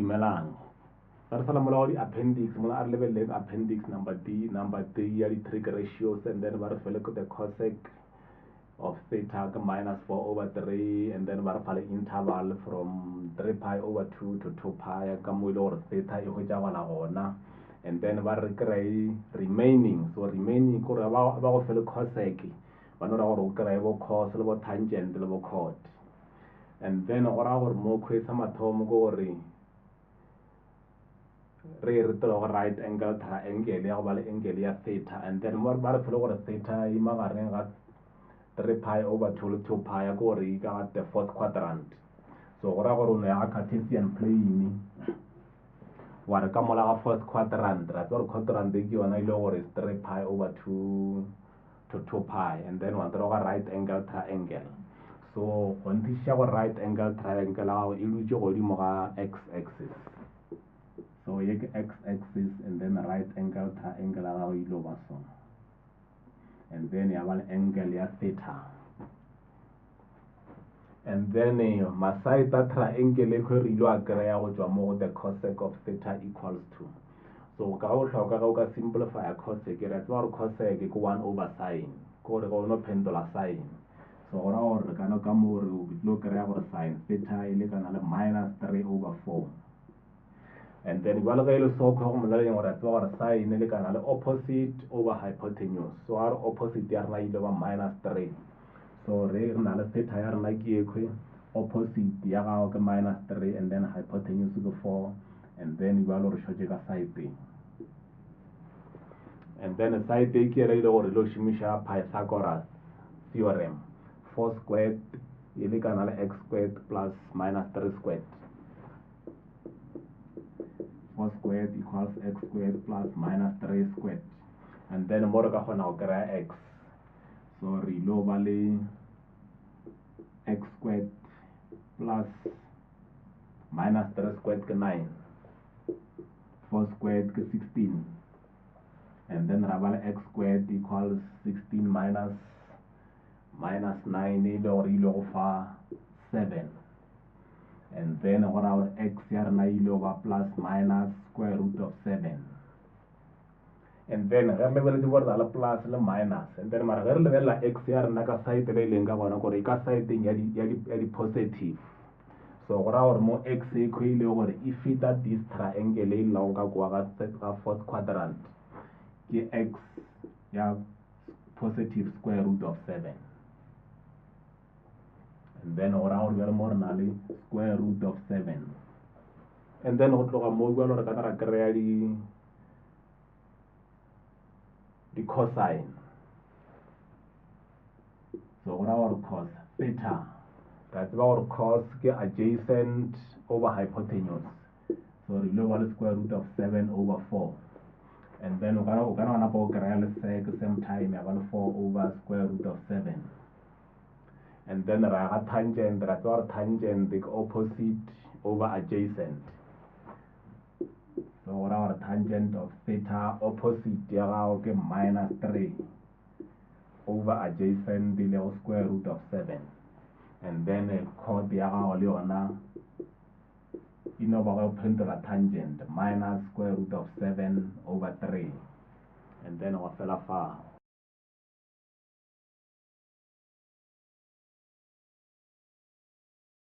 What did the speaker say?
Dumelang. Re sala molao di appendix mola a lebeleng appendix number D, number 3 ya di trig ratios, and then ba re fele the cosec of theta minus 4 over 3, and then ba re fale interval from 3 pi over 2 to 2 pi ka mo ile gore theta e go jagala gona, and then ba re kry remaining. So remaining go re ba go fele cosec ba no ra gore o kry bo cos le bo tangent le bo cot, and then go ra gore mo khwetsa mathomo go gore re tlo right angle triangle ya go ba le angle ya theta, and then mo ba re fele gore theta e magareng ga 3 pi over 2 le 2 pi ya go re ka the fourth quadrant. So go ra gore no ya Cartesian plane wa re ka mola ga fourth quadrant ra tswa quadrant ke yona ile gore is 3 pi over 2 to 2 pi, and then wa tlo ga right angle triangle. So go ntisha go right angle triangle ga e lutse godimo ga x axis, so ye ke x axis, and then right angle triangle ga go ile ba so, and then ya ba le angle ya theta, and then ma side that triangle go re ile a kry go tswa mo the cosec of theta equals to. So ka go hloka ga o ka simplify cosec re tswa gore cosec ke 1 over sin, go re go no pendula sin. So go ra gore kana ka mo re o bitlo kry gore sin theta ile kana le minus 3 over 4, and then ba le ga ile so go mo le gore tswa gore sin ile kana le opposite over hypotenuse. So our opposite ya rena ile ba minus 3, so re na le theta ya rena ke ekwe opposite ya ga ke minus 3, and then hypotenuse ke 4, and then ba lo re shoje ka side, and then side ke re ile gore lo shimisha Pythagoras theorem, 4 squared ile kana le x squared plus minus 3 squared. 4 squared equals x squared plus minus 3 squared, and then more ka gona go kry x, so re lo ba le x squared plus minus 3 squared ke 9, 4 squared ke 16, and then ra ba le x squared equals 16 minus 9 ile gore ile go fa 7, and then go ra gore x ya rena ile ba plus minus square root of 7, and then ge re lebeletse gore na le plus le minus, and then mara ge re lebelela x ya rena ka side le ileng ka gona gore ka sideng ya di positive. So go ra gore mo x e khwe ile gore e feta this triangle e lago ka kwa ga fourth quadrant ke x ya positive square root of 7, and then go ra gore bjale mo re na le square root of 7, and then go tloga mo bjale re kana ra kry-a di cosine. So go ra gore cos theta ra tseba gore cos ke adjacent over hypotenuse, so re ile ba le square root of 7 over 4, and then o kana wana pa o kry-a le sec same time ya ba le 4 over square root of 7, and then ra ga tangent ra tseba gore tangent ke opposite over adjacent. So go ra gore tangent of theta opposite ya gago ke minus 3 over adjacent ile go square root of 7, and then cot ya gago le yona e no ba go pendula tangent minus square root of 7 over 3, and then go fela fa